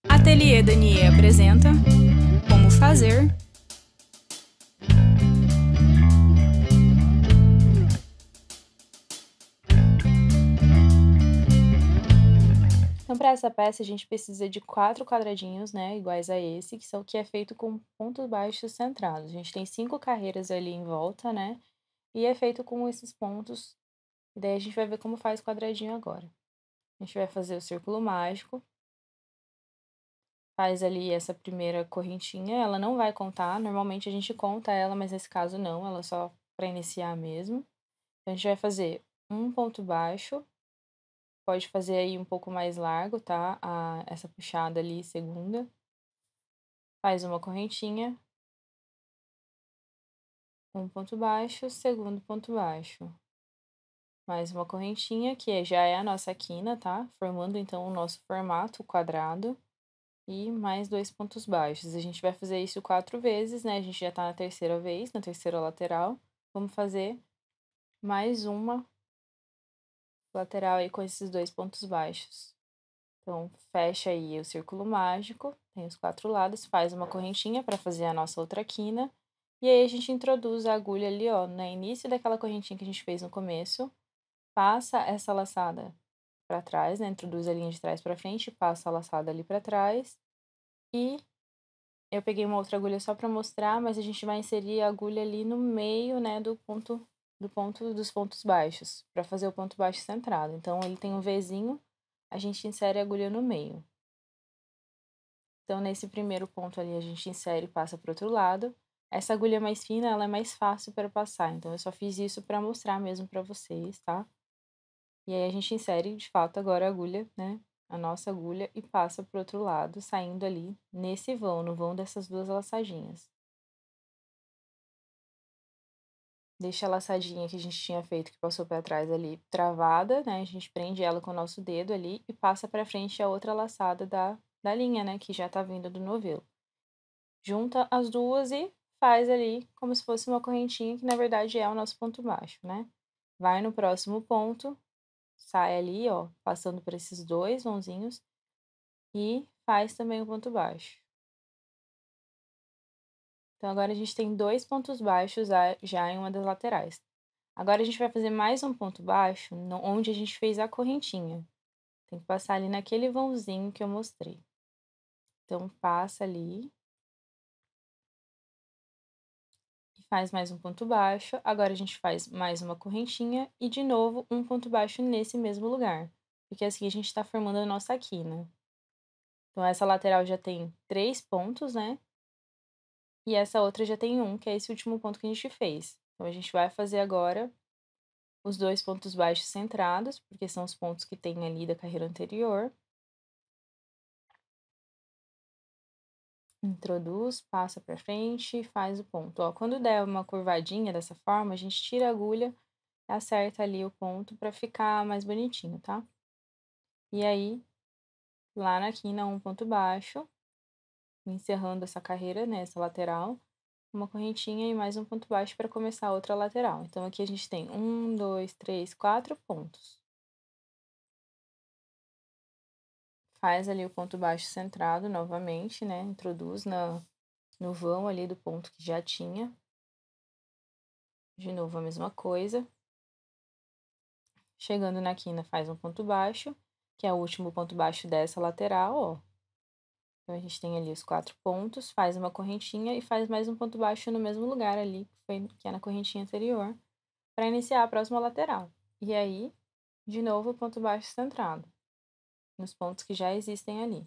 Ateliê Danier apresenta Como Fazer. Então, para essa peça, a gente precisa de 4 quadradinhos, né, iguais a esse, que é feito com pontos baixos centrados. A gente tem 5 carreiras ali em volta, né, e é feito com esses pontos. E daí a gente vai ver como faz o quadradinho agora. A gente vai fazer o círculo mágico. Faz ali essa primeira correntinha, ela não vai contar, normalmente a gente conta ela, mas nesse caso não, ela é só para iniciar mesmo. Então, a gente vai fazer um ponto baixo, pode fazer aí um pouco mais largo, tá? Essa puxada ali, segunda. Faz uma correntinha, um ponto baixo, segundo ponto baixo. Mais uma correntinha, que já é a nossa quina, tá? Formando então o nosso formato quadrado. E mais 2 pontos baixos. A gente vai fazer isso 4 vezes, né? A gente já tá na terceira vez, na terceira lateral. Vamos fazer mais uma lateral aí com esses 2 pontos baixos. Então, fecha aí o círculo mágico, tem os 4 lados, faz uma correntinha para fazer a nossa outra quina. E aí, a gente introduz a agulha ali, ó, no início daquela correntinha que a gente fez no começo. Passa essa laçada para trás, né? Introduz a linha de trás para frente, passa a laçada ali para trás. E eu peguei uma outra agulha só para mostrar, mas a gente vai inserir a agulha ali no meio, né, dos pontos baixos, para fazer o ponto baixo centrado. Então, ele tem um Vzinho, a gente insere a agulha no meio. Então, nesse primeiro ponto ali, a gente insere e passa para o outro lado. Essa agulha mais fina, ela é mais fácil para passar, então eu só fiz isso para mostrar mesmo para vocês, tá? E aí, a gente insere, de fato, agora a agulha, né, a nossa agulha, e passa para o outro lado, saindo ali nesse vão, no vão dessas duas laçadinhas. Deixa a laçadinha que a gente tinha feito, que passou para trás ali, travada, né, a gente prende ela com o nosso dedo ali e passa para frente a outra laçada da linha, né, que já tá vindo do novelo. Junta as duas e faz ali como se fosse uma correntinha, que na verdade é o nosso ponto baixo, né. Vai no próximo ponto, sai ali, ó, passando por esses 2 vãozinhos e faz também o ponto baixo. Então, agora a gente tem 2 pontos baixos já em uma das laterais. Agora, a gente vai fazer mais um ponto baixo onde a gente fez a correntinha. Tem que passar ali naquele vãozinho que eu mostrei. Então, passa ali. E faz mais um ponto baixo. Agora, a gente faz mais uma correntinha e, de novo, um ponto baixo nesse mesmo lugar. Porque assim a gente tá formando a nossa quina. Então, essa lateral já tem 3 pontos, né? E essa outra já tem um, que é esse último ponto que a gente fez. Então, a gente vai fazer agora os 2 pontos baixos centrados, porque são os pontos que tem ali da carreira anterior. Introduz, passa para frente e faz o ponto. Ó, quando der uma curvadinha dessa forma, a gente tira a agulha e acerta ali o ponto para ficar mais bonitinho, tá? E aí, lá na quina, um ponto baixo, encerrando essa carreira, né, essa lateral, uma correntinha e mais um ponto baixo para começar a outra lateral. Então, aqui a gente tem 1, 2, 3, 4 pontos. Faz ali o ponto baixo centrado novamente, né? Introduz no vão ali do ponto que já tinha. De novo a mesma coisa. Chegando na quina, faz um ponto baixo, que é o último ponto baixo dessa lateral, ó. Então, a gente tem ali os 4 pontos, faz uma correntinha e faz mais um ponto baixo no mesmo lugar ali, que é na correntinha anterior, para iniciar a próxima lateral. E aí, de novo, o ponto baixo centrado, nos pontos que já existem ali.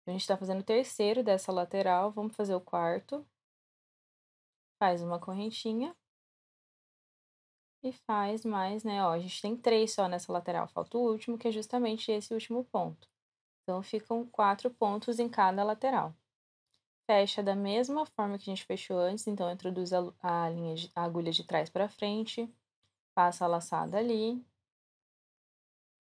A gente tá fazendo o terceiro dessa lateral, vamos fazer o quarto. Faz uma correntinha. E faz mais, né, ó, a gente tem 3 só nessa lateral, falta o último, que é justamente esse último ponto. Então, ficam 4 pontos em cada lateral. Fecha da mesma forma que a gente fechou antes, então, introduz a agulha de trás para frente, passa a laçada ali,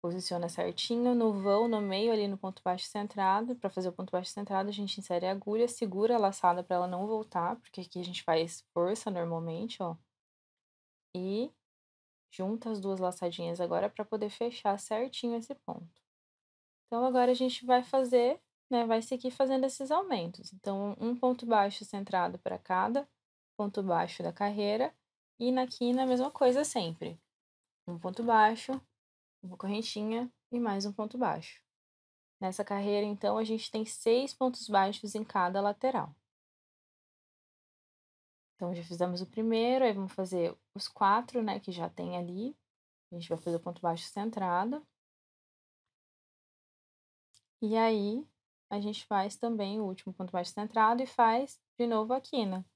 posiciona certinho no vão, no meio ali no ponto baixo centrado. Para fazer o ponto baixo centrado, a gente insere a agulha, segura a laçada para ela não voltar, porque aqui a gente faz força normalmente, ó. E junta as duas laçadinhas agora para poder fechar certinho esse ponto. Então, agora a gente vai fazer né, vai seguir fazendo esses aumentos. Então, um ponto baixo centrado para cada ponto baixo da carreira, e na quina a mesma coisa sempre. Um ponto baixo, uma correntinha e mais um ponto baixo. Nessa carreira, então, a gente tem 6 pontos baixos em cada lateral. Então, já fizemos o primeiro, aí vamos fazer os 4, né, que já tem ali. A gente vai fazer o ponto baixo centrado. E aí, a gente faz também o último ponto baixo centrado e faz de novo a quina.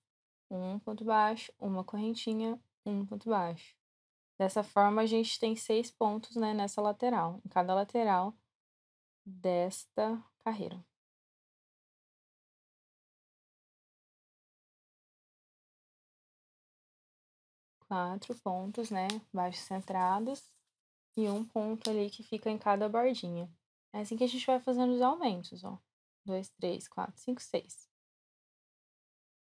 Um ponto baixo, uma correntinha, um ponto baixo. Dessa forma, a gente tem 6 pontos, né, nessa lateral, em cada lateral desta carreira. Quatro pontos, né, baixos centrados e um ponto ali que fica em cada bordinha. É assim que a gente vai fazendo os aumentos, ó. 2, 3, 4, 5, 6.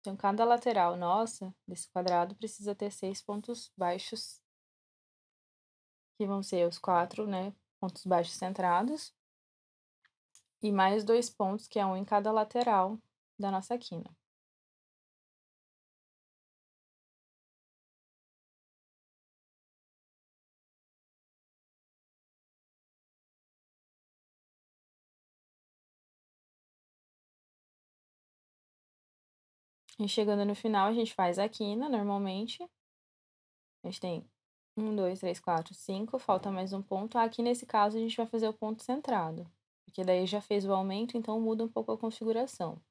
Então, cada lateral nossa desse quadrado precisa ter 6 pontos baixos, que vão ser os 4, né, pontos baixos centrados, e mais 2 pontos, que é um em cada lateral da nossa quina. E chegando no final, a gente faz a quina normalmente. A gente tem 1, 2, 3, 4, 5, falta mais um ponto. Aqui nesse caso, a gente vai fazer o ponto centrado, porque daí já fez o aumento, então muda um pouco a configuração.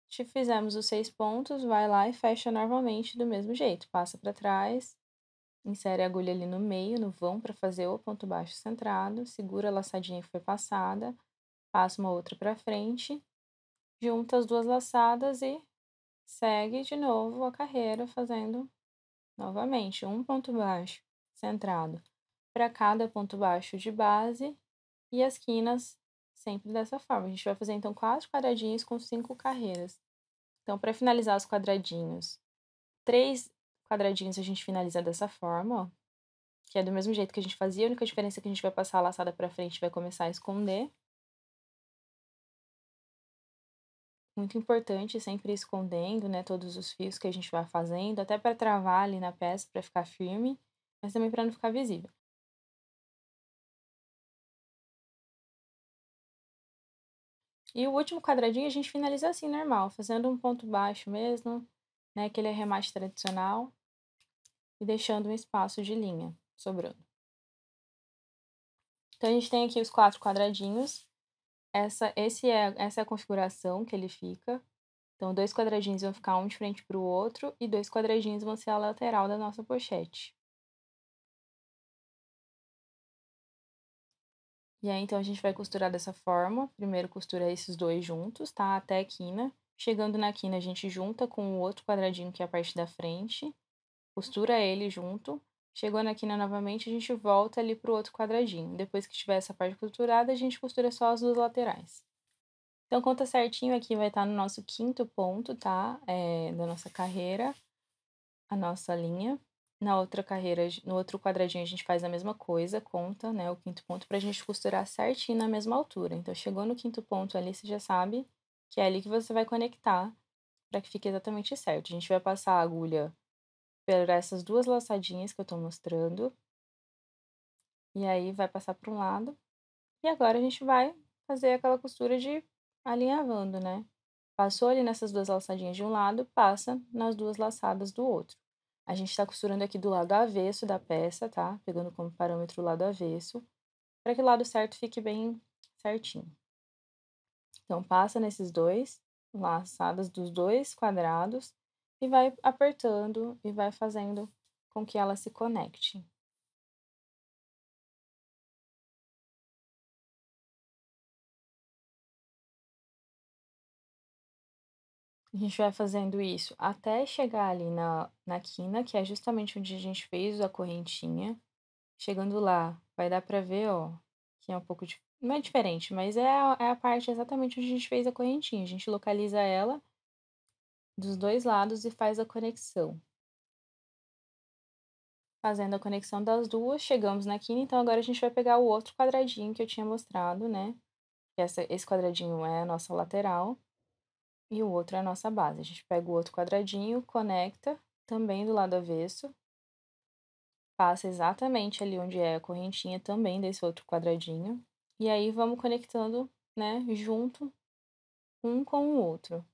Se fizermos os 6 pontos, vai lá e fecha normalmente do mesmo jeito. Passa para trás, insere a agulha ali no meio, no vão, para fazer o ponto baixo centrado, segura a laçadinha que foi passada, passa uma outra para frente, junta as duas laçadas e segue de novo a carreira fazendo novamente um ponto baixo centrado para cada ponto baixo de base e as quinas sempre dessa forma. A gente vai fazer então 4 quadradinhos com 5 carreiras. Então, para finalizar os quadradinhos, 3 quadradinhos a gente finaliza dessa forma, ó, que é do mesmo jeito que a gente fazia, a única diferença é que a gente vai passar a laçada para frente e vai começar a esconder. Muito importante sempre ir escondendo, né, todos os fios que a gente vai fazendo, até para travar ali na peça, para ficar firme, mas também para não ficar visível. E o último quadradinho a gente finaliza assim, normal, fazendo um ponto baixo mesmo, né, aquele arremate tradicional, e deixando um espaço de linha sobrando. Então, a gente tem aqui os 4 quadradinhos, essa é a configuração que ele fica. Então, 2 quadradinhos vão ficar um de frente para o outro e 2 quadradinhos vão ser a lateral da nossa pochete. E aí, então, a gente vai costurar dessa forma. Primeiro costura esses dois juntos, tá? Até a quina. Chegando na quina, a gente junta com o outro quadradinho, que é a parte da frente. Costura ele junto. Chegou na quina novamente, a gente volta ali pro outro quadradinho. Depois que tiver essa parte costurada, a gente costura só as duas laterais. Então, conta certinho aqui, vai estar no nosso quinto ponto, tá? Da nossa carreira, a nossa linha. Na outra carreira, no outro quadradinho, a gente faz a mesma coisa, conta, né, o quinto ponto, pra gente costurar certinho na mesma altura. Então, chegou no quinto ponto ali, você já sabe que é ali que você vai conectar para que fique exatamente certo. A gente vai passar a agulha por essas duas laçadinhas que eu tô mostrando. E aí, vai passar para um lado. E agora, a gente vai fazer aquela costura de alinhavando, né? Passou ali nessas duas laçadinhas de um lado, passa nas duas laçadas do outro. A gente tá costurando aqui do lado avesso da peça, tá? Pegando como parâmetro o lado avesso, para que o lado certo fique bem certinho. Então, passa nesses dois laçadas dos dois quadrados e vai apertando e vai fazendo com que ela se conecte. A gente vai fazendo isso até chegar ali na quina, que é justamente onde a gente fez a correntinha. Chegando lá, vai dar pra ver, ó, que é um pouco não é diferente, mas é a parte exatamente onde a gente fez a correntinha. A gente localiza ela dos dois lados e faz a conexão. Fazendo a conexão das duas, chegamos na quina, então agora a gente vai pegar o outro quadradinho que eu tinha mostrado, né? Esse quadradinho é a nossa lateral e o outro é a nossa base. A gente pega o outro quadradinho, conecta também do lado avesso, passa exatamente ali onde é a correntinha também desse outro quadradinho, e aí vamos conectando, né, junto um com o outro.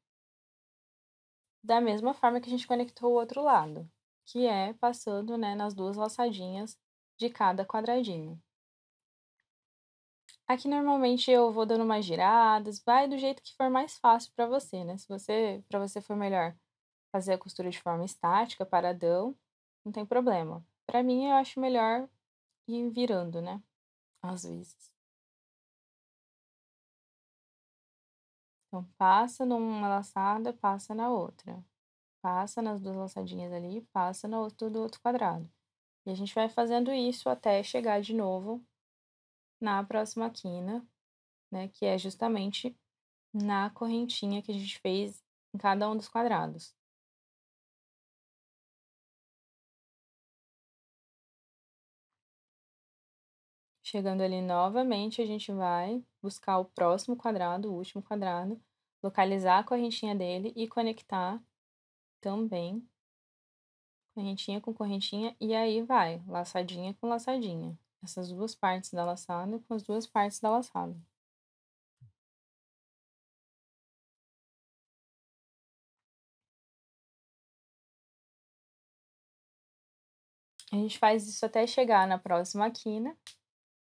Da mesma forma que a gente conectou o outro lado, que é passando, né, nas duas laçadinhas de cada quadradinho. Aqui normalmente eu vou dando umas giradas, vai do jeito que for mais fácil para você, né? Se você, para você for melhor fazer a costura de forma estática, paradão, não tem problema. Para mim eu acho melhor ir virando, né? Às vezes. Então passa numa laçada, passa na outra. Passa nas duas laçadinhas ali, passa na outra do outro quadrado. E a gente vai fazendo isso até chegar de novo na próxima quina, né? Que é justamente na correntinha que a gente fez em cada um dos quadrados. Chegando ali novamente, a gente vai buscar o próximo quadrado, o último quadrado, localizar a correntinha dele e conectar também correntinha com correntinha, e aí vai, laçadinha com laçadinha. Essas duas partes da laçada com as duas partes da laçada. A gente faz isso até chegar na próxima quina.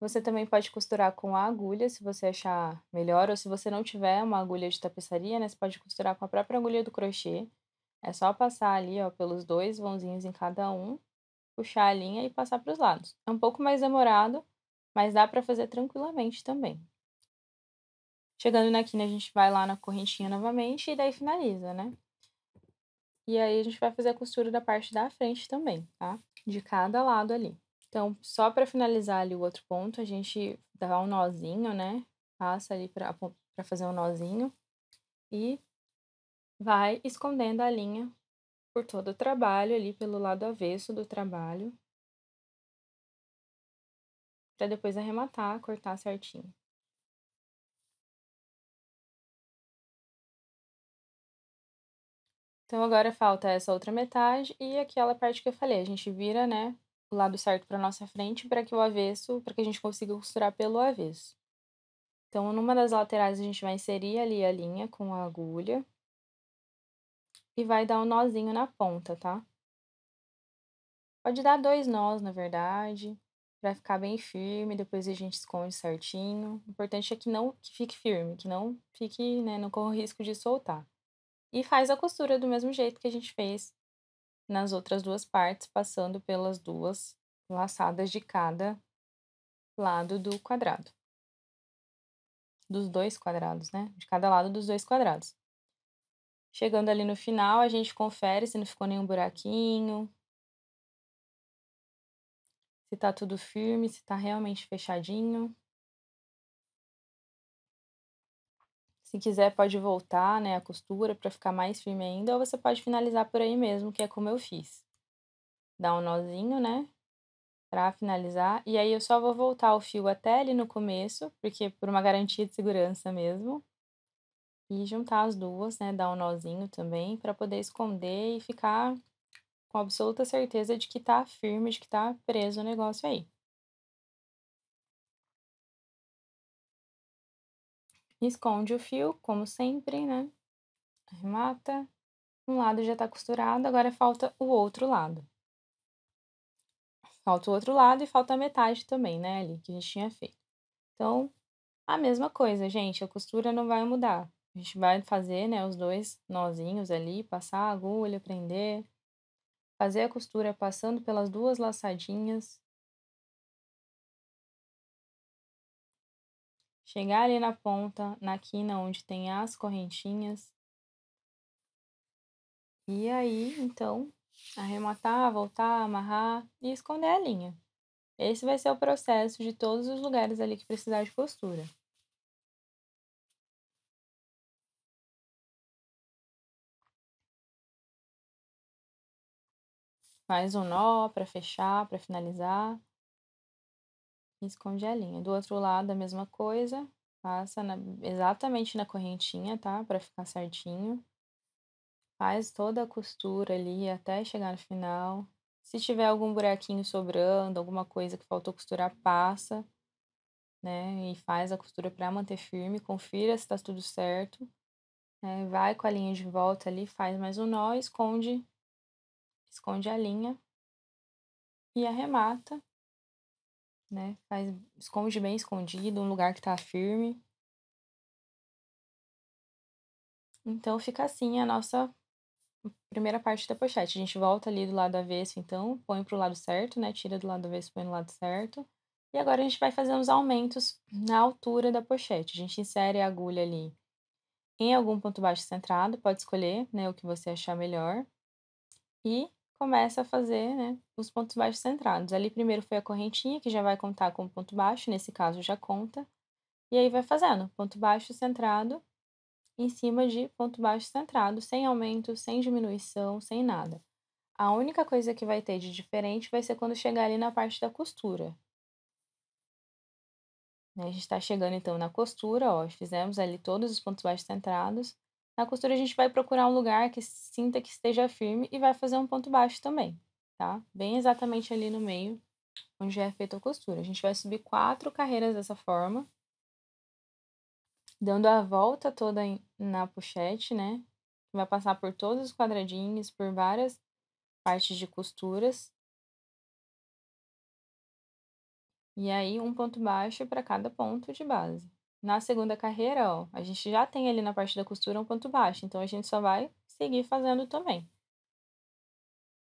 Você também pode costurar com a agulha, se você achar melhor, ou se você não tiver uma agulha de tapeçaria, né, você pode costurar com a própria agulha do crochê. É só passar ali, ó, pelos dois vãozinhos em cada um, puxar a linha e passar para os lados. É um pouco mais demorado, mas dá para fazer tranquilamente também. Chegando na quina, a gente vai lá na correntinha novamente e daí finaliza, né? E aí a gente vai fazer a costura da parte da frente também, tá? De cada lado ali. Então, só para finalizar ali o outro ponto, a gente dá um nozinho, né? Passa ali para fazer um nozinho e vai escondendo a linha por todo o trabalho ali pelo lado avesso do trabalho, para depois arrematar, cortar certinho. Então agora falta essa outra metade e aquela parte que eu falei, a gente vira, né, o lado certo para nossa frente para que o avesso, para que a gente consiga costurar pelo avesso. Então, numa das laterais a gente vai inserir ali a linha com a agulha e vai dar um nozinho na ponta, tá? Pode dar 2 nós, na verdade, pra ficar bem firme, depois a gente esconde certinho. O importante é que fique firme, que não fique, né, não corra o risco de soltar. E faz a costura do mesmo jeito que a gente fez nas outras duas partes, passando pelas duas laçadas de cada lado do quadrado. Dos dois quadrados, né? De cada lado dos dois quadrados. Chegando ali no final, a gente confere se não ficou nenhum buraquinho, se tá tudo firme, se tá realmente fechadinho. Se quiser, pode voltar, né, a costura para ficar mais firme ainda, ou você pode finalizar por aí mesmo, que é como eu fiz. Dá um nozinho, né, para finalizar, e aí eu só vou voltar o fio até ali no começo, porque por uma garantia de segurança mesmo, e juntar as duas, né, dar um nozinho também, para poder esconder e ficar com absoluta certeza de que tá firme, de que tá preso o negócio aí. Esconde o fio, como sempre, né, arremata, um lado já tá costurado, agora falta o outro lado. Falta o outro lado e falta a metade também, né, ali, que a gente tinha feito. Então, a mesma coisa, gente, a costura não vai mudar. A gente vai fazer, né, os dois nozinhos ali, passar a agulha, prender, fazer a costura passando pelas duas laçadinhas, chegar ali na ponta, na quina onde tem as correntinhas. E aí, então, arrematar, voltar, amarrar e esconder a linha. Esse vai ser o processo de todos os lugares ali que precisar de costura. Mais um nó para fechar, para finalizar. E esconde a linha. Do outro lado, a mesma coisa. Passa exatamente na correntinha, tá? Pra ficar certinho. Faz toda a costura ali até chegar no final. Se tiver algum buraquinho sobrando, alguma coisa que faltou costurar, passa, né? E faz a costura para manter firme. Confira se tá tudo certo. Vai com a linha de volta ali, faz mais um nó, esconde a linha e arremata, né? Esconde bem escondido, um lugar que tá firme. Então fica assim a nossa primeira parte da pochete. A gente volta ali do lado avesso, então, põe pro lado certo, né? Tira do lado avesso, põe no lado certo. E agora a gente vai fazer uns aumentos na altura da pochete. A gente insere a agulha ali em algum ponto baixo centrado, pode escolher, né, o que você achar melhor. E começa a fazer, né, os pontos baixos centrados. Ali primeiro foi a correntinha, que já vai contar como ponto baixo, nesse caso já conta. E aí vai fazendo ponto baixo centrado em cima de ponto baixo centrado, sem aumento, sem diminuição, sem nada. A única coisa que vai ter de diferente vai ser quando chegar ali na parte da costura. Né? A gente está chegando então na costura, ó, fizemos ali todos os pontos baixos centrados. Na costura a gente vai procurar um lugar que sinta que esteja firme e vai fazer um ponto baixo também, tá? Bem exatamente ali no meio, onde já é feita a costura. A gente vai subir 4 carreiras dessa forma, dando a volta toda na pochete, né? Vai passar por todos os quadradinhos, por várias partes de costuras. E aí, um ponto baixo para cada ponto de base. Na segunda carreira, ó, a gente já tem ali na parte da costura um ponto baixo, então a gente só vai seguir fazendo também.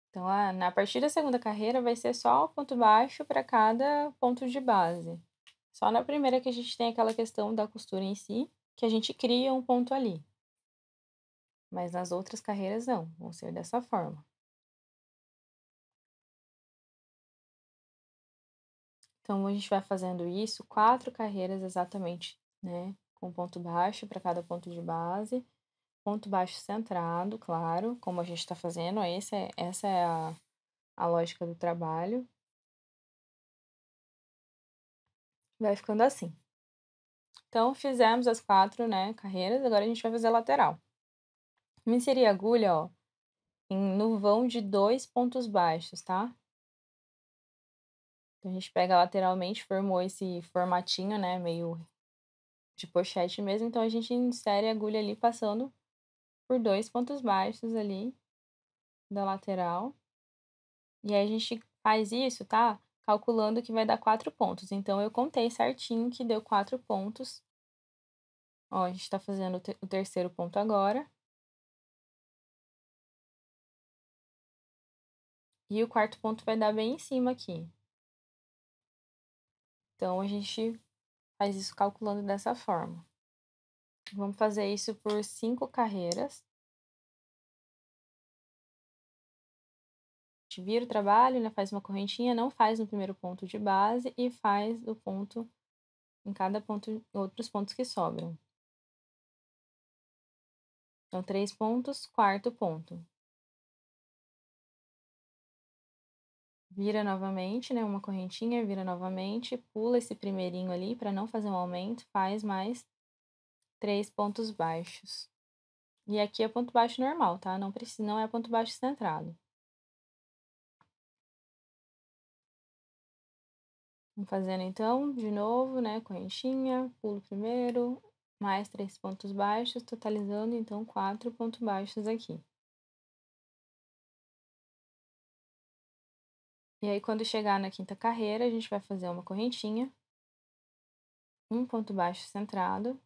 Então, na partir da segunda carreira vai ser só o ponto baixo para cada ponto de base. Só na primeira que a gente tem aquela questão da costura em si, que a gente cria um ponto ali. Mas nas outras carreiras não, vão ser dessa forma. Então, a gente vai fazendo isso 4 carreiras exatamente, né? Com ponto baixo para cada ponto de base. Ponto baixo centrado, claro, como a gente está fazendo, essa é a lógica do trabalho. Vai ficando assim. Então, fizemos as 4, né, carreiras, agora a gente vai fazer a lateral. Vou inserir a agulha, ó, no vão de 2 pontos baixos, tá? Então, a gente pega lateralmente, formou esse formatinho, né, meio de pochete mesmo, então a gente insere a agulha ali passando por 2 pontos baixos ali da lateral. E aí a gente faz isso, tá? Calculando que vai dar 4 pontos. Então, eu contei certinho que deu 4 pontos. Ó, a gente tá fazendo o terceiro ponto agora. E o quarto ponto vai dar bem em cima aqui. Então, a gente faz isso calculando dessa forma. Vamos fazer isso por 5 carreiras. A gente vira o trabalho, né? Faz uma correntinha, não faz no primeiro ponto de base e faz o ponto em cada ponto, outros pontos que sobram. Então, 3 pontos, quarto ponto. Vira novamente, né, uma correntinha, vira novamente, pula esse primeirinho ali para não fazer um aumento, faz mais 3 pontos baixos. E aqui é ponto baixo normal, tá? Não precisa, não é ponto baixo centrado. Vamos fazendo então, de novo, né, correntinha, pulo primeiro, mais 3 pontos baixos, totalizando então 4 pontos baixos aqui. E aí, quando chegar na quinta carreira, a gente vai fazer uma correntinha, um ponto baixo centrado,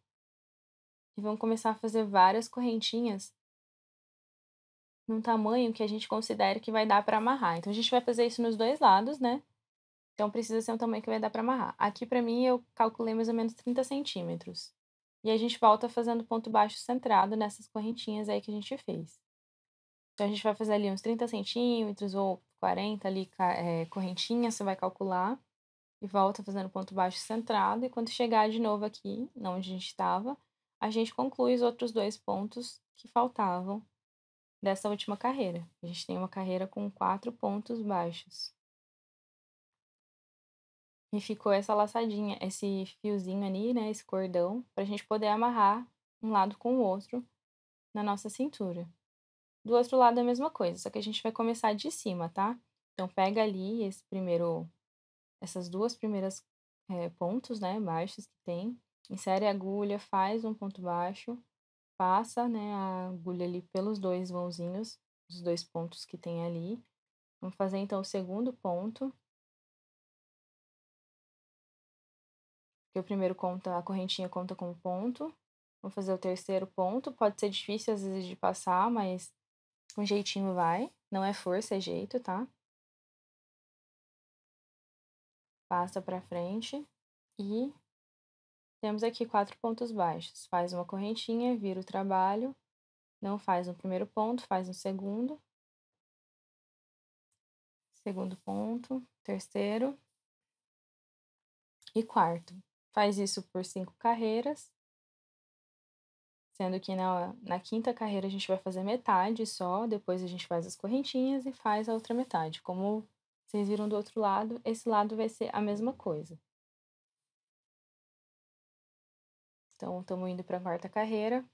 e vamos começar a fazer várias correntinhas num tamanho que a gente considere que vai dar para amarrar. Então, a gente vai fazer isso nos dois lados, né? Então, precisa ser um tamanho que vai dar para amarrar. Aqui, para mim, eu calculei mais ou menos 30 centímetros. E a gente volta fazendo ponto baixo centrado nessas correntinhas aí que a gente fez. Então, a gente vai fazer ali uns 30 centímetros ou 40 ali, correntinha, você vai calcular. E volta fazendo ponto baixo centrado. E quando chegar de novo aqui, onde a gente estava, a gente conclui os outros 2 pontos que faltavam dessa última carreira. A gente tem uma carreira com 4 pontos baixos. E ficou essa laçadinha, esse fiozinho ali, né, esse cordão, pra gente poder amarrar um lado com o outro na nossa cintura. Do outro lado é a mesma coisa, só que a gente vai começar de cima, tá? Então, pega ali essas duas primeiras pontos, né, baixos que tem, insere a agulha, faz um ponto baixo, passa, né, a agulha ali pelos dois vãozinhos, os dois pontos que tem ali. Vamos fazer então o segundo ponto. Porque o primeiro conta, a correntinha conta com ponto. Vou fazer o terceiro ponto. Pode ser difícil às vezes de passar, mas com jeitinho vai. Não é força, é jeito, tá? Passa pra frente. E temos aqui 4 pontos baixos. Faz uma correntinha, vira o trabalho. Não faz no primeiro ponto, faz no segundo. Segundo ponto, terceiro e quarto. Faz isso por 5 carreiras. Sendo que na quinta carreira a gente vai fazer metade só, depois a gente faz as correntinhas e faz a outra metade. Como vocês viram do outro lado, esse lado vai ser a mesma coisa. Então, estamos indo para a quarta carreira.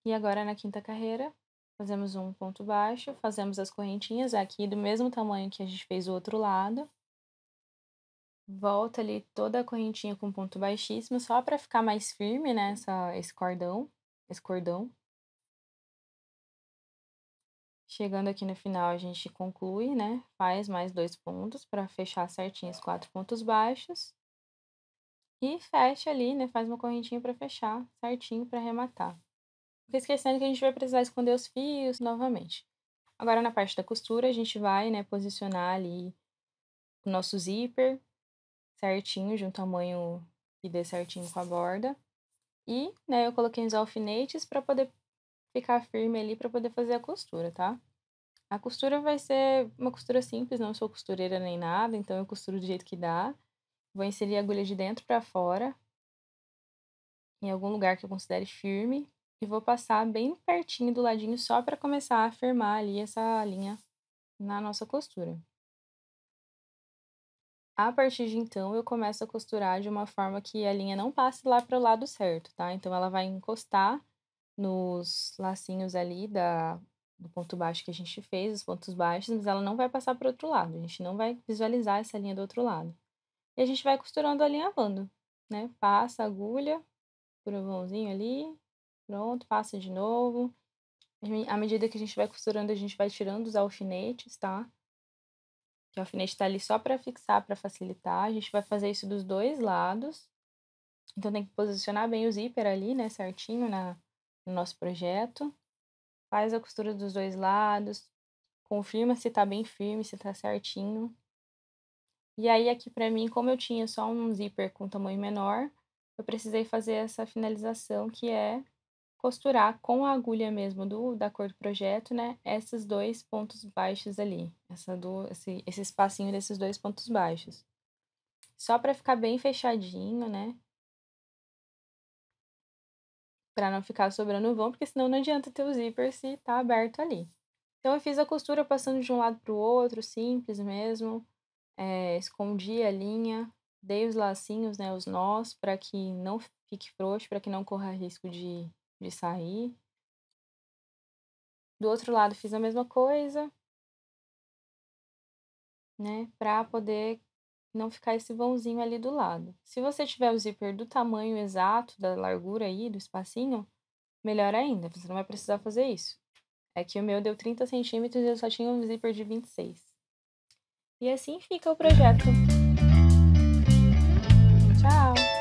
E agora na quinta carreira, fazemos um ponto baixo, fazemos as correntinhas aqui do mesmo tamanho que a gente fez o outro lado. Volta ali toda a correntinha com ponto baixíssimo, só para ficar mais firme, né, esse cordão. Chegando aqui no final, a gente conclui, né? Faz mais 2 pontos para fechar certinho os 4 pontos baixos. E fecha ali, né? Faz uma correntinha para fechar certinho para arrematar. Não esquecendo que a gente vai precisar esconder os fios novamente. Agora, na parte da costura, a gente vai, né, posicionar ali o nosso zíper certinho, de um tamanho que dê certinho com a borda. E, né, eu coloquei os alfinetes para poder ficar firme ali, para poder fazer a costura, tá? A costura vai ser uma costura simples, não sou costureira nem nada, então eu costuro do jeito que dá. Vou inserir a agulha de dentro para fora, em algum lugar que eu considere firme, e vou passar bem pertinho do ladinho só para começar a firmar ali essa linha na nossa costura. A partir de então, eu começo a costurar de uma forma que a linha não passe lá para o lado certo, tá? Então, ela vai encostar nos lacinhos ali do ponto baixo que a gente fez, os pontos baixos, mas ela não vai passar para o outro lado. A gente não vai visualizar essa linha do outro lado. E a gente vai costurando alinhavando, né? Passa a agulha por um vãozinho ali, pronto, passa de novo. À medida que a gente vai costurando, a gente vai tirando os alfinetes, tá? Que o alfinete tá ali só para fixar, para facilitar. A gente vai fazer isso dos dois lados. Então, tem que posicionar bem o zíper ali, né, certinho no nosso projeto. Faz a costura dos dois lados. Confirma se tá bem firme, se tá certinho. E aí, aqui pra mim, como eu tinha só um zíper com tamanho menor, eu precisei fazer essa finalização, que é costurar com a agulha mesmo da cor do projeto, né, esses 2 pontos baixos ali, esse espacinho desses 2 pontos baixos. Só pra ficar bem fechadinho, né, pra não ficar sobrando vão, porque senão não adianta ter o zíper se tá aberto ali. Então, eu fiz a costura passando de um lado pro outro, simples mesmo, escondi a linha, dei os lacinhos, né, os nós, para que não fique frouxo, para que não corra risco de sair. Do outro lado fiz a mesma coisa, né, para poder não ficar esse vãozinho ali do lado. Se você tiver o zíper do tamanho exato, da largura aí, do espacinho, melhor ainda, você não vai precisar fazer isso. É que o meu deu 30 centímetros e eu só tinha um zíper de 26. E assim fica o projeto. Tchau!